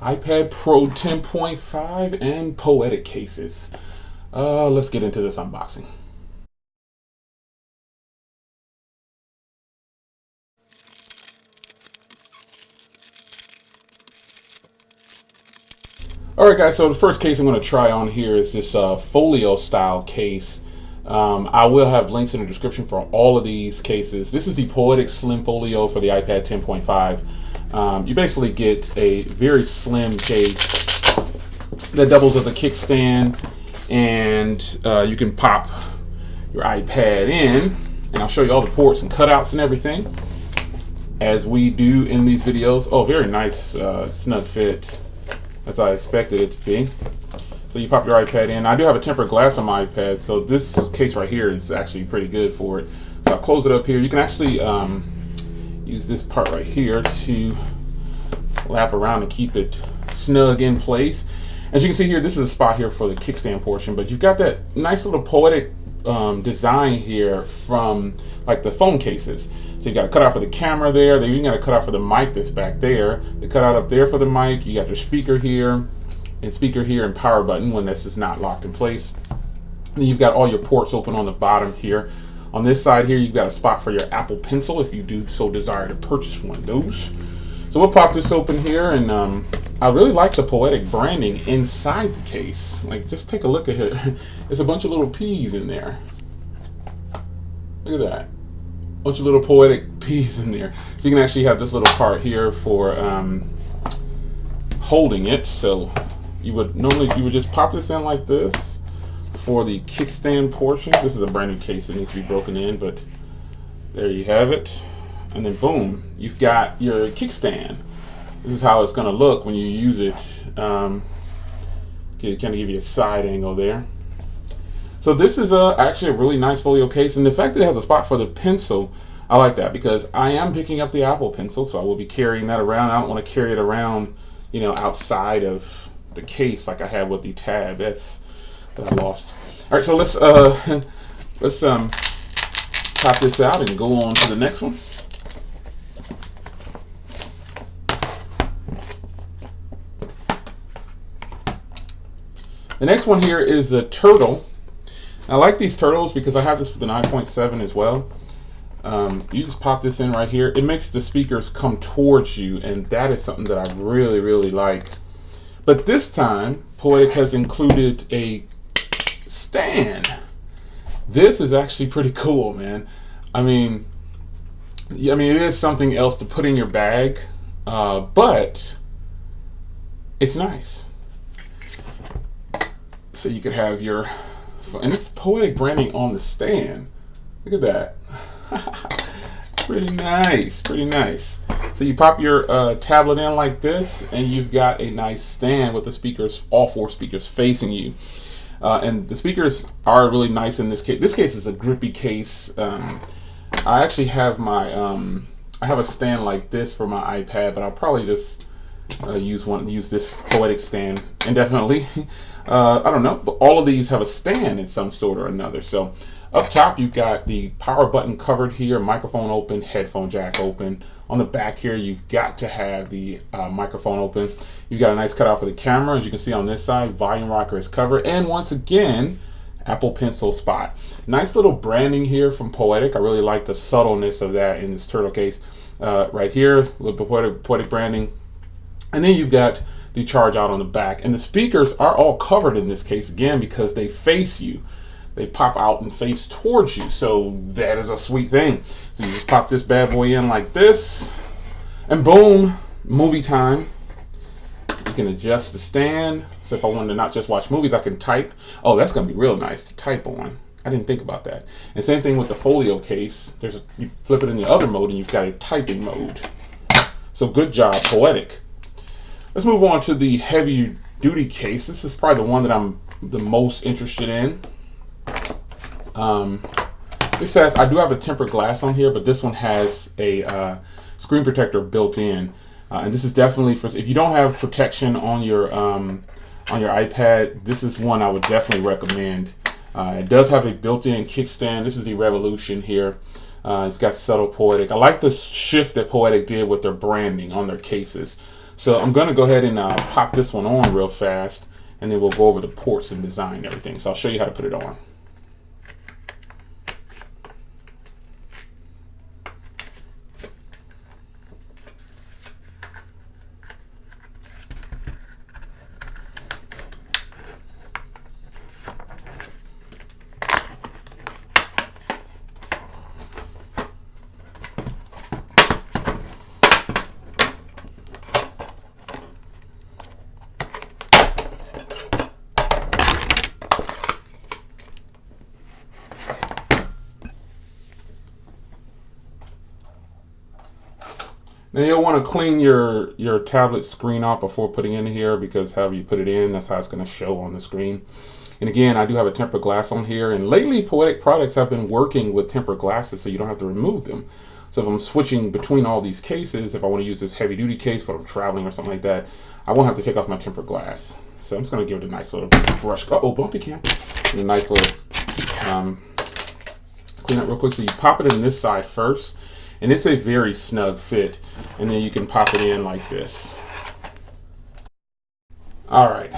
iPad Pro 10.5 and Poectic Cases. Let's get into this unboxing. Alright guys, so the first case I'm going to try on here is this folio style case. I will have links in the description for all of these cases. This is the Poectic Slim Folio for the iPad 10.5. You basically get a very slim case that doubles as a kickstand, and you can pop your iPad in, and I'll show you all the ports and cutouts and everything as we do in these videos. Oh, very nice snug fit, as I expected it to be. So you pop your iPad in. I do have a tempered glass on my iPad, so this case right here is actually pretty good for it. So I'll close it up here. You can actually use this part right here to lap around and keep it snug in place. As you can see here, this is a spot here for the kickstand portion, but you've got that nice little Poectic design here from like the phone cases. So you got a cutout for the camera there. Then you got a cutout for the mic that's back there. The cutout up there for the mic. You got your speaker here, and power button when this is not locked in place. Then you've got all your ports open on the bottom here. On this side here, you've got a spot for your Apple Pencil if you do so desire to purchase one of those. So we'll pop this open here, and I really like the Poectic branding inside the case. Like, just take a look at it. There's a bunch of little P's in there. Look at that. Bunch of little Poectic P's in there. So you can actually have this little part here for holding it. So you would just pop this in like this for the kickstand portion. This is a brand new case that needs to be broken in, but there you have it. And then boom, you've got your kickstand. This is how it's going to look when you use it. Kind of give you a side angle there. So this is actually a really nice folio case, and the fact that it has a spot for the pencil, I like that because I am picking up the Apple Pencil, so I will be carrying that around. I don't want to carry it around, you know, outside of the case like I had with the tab that I lost. All right, so let's pop this out and go on to the next one. The next one here is a Turtle. I like these Turtles because I have this for the 9.7 as well. You just pop this in right here. It makes the speakers come towards you, and that is something that I really, really like. But this time, Poectic has included a stand. This is actually pretty cool, man. I mean, it is something else to put in your bag, but it's nice. So you could have your, and it's Poectic branding on the stand. Look at that. Pretty nice, pretty nice. So you pop your tablet in like this, and you've got a nice stand with the speakers, all four speakers facing you. And the speakers are really nice in this case. This case is a grippy case. I actually have my, I have a stand like this for my iPad, but I'll probably just use this Poectic stand indefinitely. I don't know, but all of these have a stand in some sort or another. So up top, you've got the power button covered here, microphone open, headphone jack open. On the back here, you've got to have the microphone open. You've got a nice cutout for the camera. As you can see on this side, volume rocker is covered. And once again, Apple Pencil spot. Nice little branding here from Poectic. I really like the subtleness of that in this Turtle case. Right here, a little Poectic branding. And then you've got the charge out on the back, and the speakers are all covered in this case again because they face you. They pop out and face towards you, so that is a sweet thing. So you just pop this bad boy in like this, and boom, movie time. You can adjust the stand, so if I wanted to not just watch movies, I can type. Oh, that's gonna be real nice to type on. I didn't think about that. And same thing with the folio case. You flip it in the other mode and you've got a typing mode. So good job, Poectic. Let's move on to the heavy duty case. This is probably the one that I'm the most interested in. This says, I do have a tempered glass on here, but this one has a screen protector built in. And this is definitely for, if you don't have protection on your iPad, this is one I would definitely recommend. It does have a built-in kickstand. This is the Revolution here. It's got subtle Poectic. I like the shift that Poectic did with their branding on their cases. So I'm going to go ahead and pop this one on real fast, and then we'll go over the ports and design and everything. So I'll show you how to put it on. Now you'll want to clean your tablet screen off before putting it in here, because however you put it in, that's how it's going to show on the screen. And again, I do have a tempered glass on here, and lately Poectic products have been working with tempered glasses so you don't have to remove them. So if I'm switching between all these cases, if I want to use this heavy duty case when I'm traveling or something like that, I won't have to take off my tempered glass. So I'm just going to give it a nice little brush. Oh, bumpy cam. A nice little clean up real quick. So you pop it in this side first. And it's a very snug fit, and then you can pop it in like this. All right,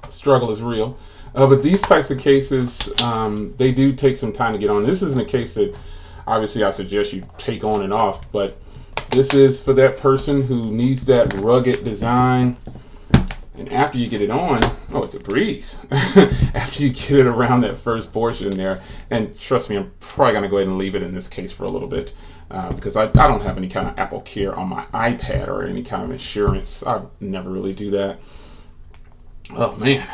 the struggle is real, but these types of cases, they do take some time to get on. This isn't a case that obviously I suggest you take on and off, but this is for that person who needs that rugged design. And after you get it on, oh, it's a breeze. After you get it around that first portion there, and trust me, I'm probably gonna go ahead and leave it in this case for a little bit, because I don't have any kind of Apple Care on my iPad or any kind of insurance. I never really do that. Oh man,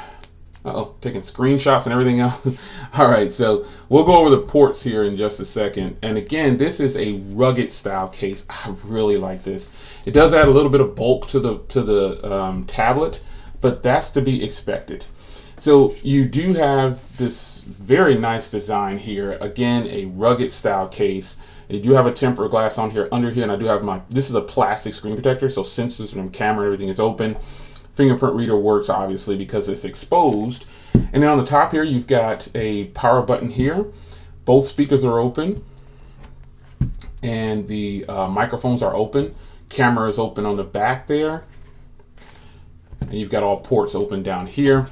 taking screenshots and everything else. All right, so we'll go over the ports here in just a second. And again, this is a rugged style case. I really like this. It does add a little bit of bulk to the tablet, but that's to be expected. So you do have this very nice design here. Again, a rugged style case. You do have a tempered glass on here, under here, and I do have this is a plastic screen protector, so sensors from camera, everything is open. Fingerprint reader works obviously because it's exposed. And then on the top here, you've got a power button here. Both speakers are open, and the microphones are open. Camera is open on the back there. And you've got all ports open down here.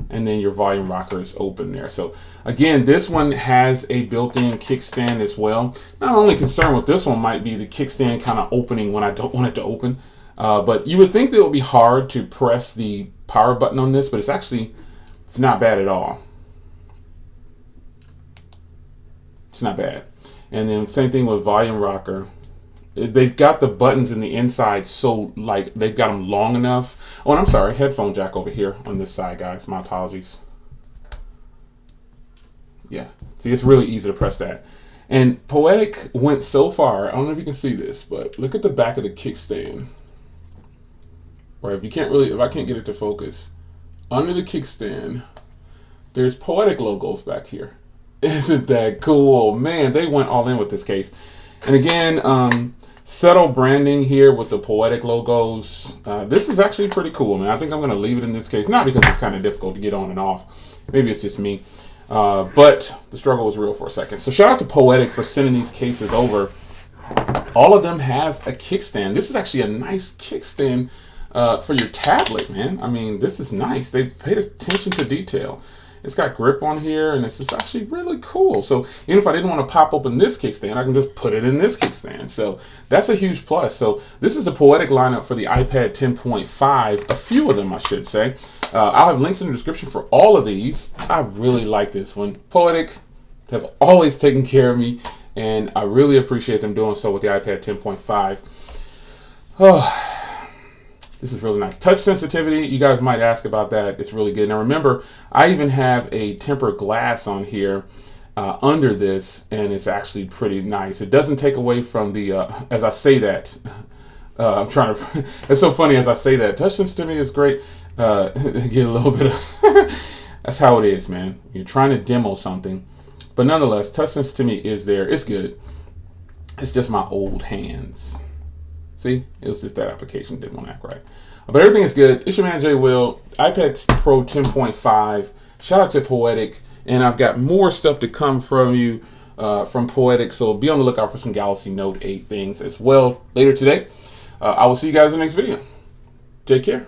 And then your volume rocker is open there. So again, this one has a built-in kickstand as well. Not only concerned with this one might be the kickstand kind of opening when I don't want it to open. But you would think that it would be hard to press the power button on this, but it's not bad at all. It's not bad. And then same thing with volume rocker. They've got the buttons in the inside, so like they've got them long enough. Oh, and I'm sorry, headphone jack over here on this side, guys. My apologies. Yeah, see, it's really easy to press that. And Poectic went so far, I don't know if you can see this, but look at the back of the kickstand. Or if I can't get it to focus, under the kickstand, there's Poectic logos back here. Isn't that cool? Man, they went all in with this case. And again, subtle branding here with the Poectic logos. This is actually pretty cool, man. I think I'm going to leave it in this case, not because it's kind of difficult to get on and off. Maybe it's just me. But the struggle was real for a second. So shout out to Poectic for sending these cases over. All of them have a kickstand. This is actually a nice kickstand for your tablet, man. I mean, this is nice. They paid attention to detail. It's got grip on here, and it's just actually really cool. So even if I didn't want to pop open this kickstand, I can just put it in this kickstand. So that's a huge plus. So this is the Poectic lineup for the iPad 10.5, a few of them, I should say. I'll have links in the description for all of these. I really like this one. Poectic have always taken care of me, and I really appreciate them doing so with the iPad 10.5. Oh. This is really nice. Touch sensitivity, you guys might ask about that. It's really good. Now remember, I even have a tempered glass on here under this, and it's actually pretty nice. It doesn't take away from the, as I say that, I'm trying to, it's so funny as I say that. Touch sensitivity is great. Get a little bit of, that's how it is, man. You're trying to demo something. But nonetheless, touch sensitivity is there. It's good. It's just my old hands. See, it was just that application didn't want to act right. But everything is good. It's your man Jay Will, iPad Pro 10.5. Shout out to Poectic, and I've got more stuff to come from you from Poectic. So be on the lookout for some Galaxy Note 8 things as well later today. I will see you guys in the next video. Take care.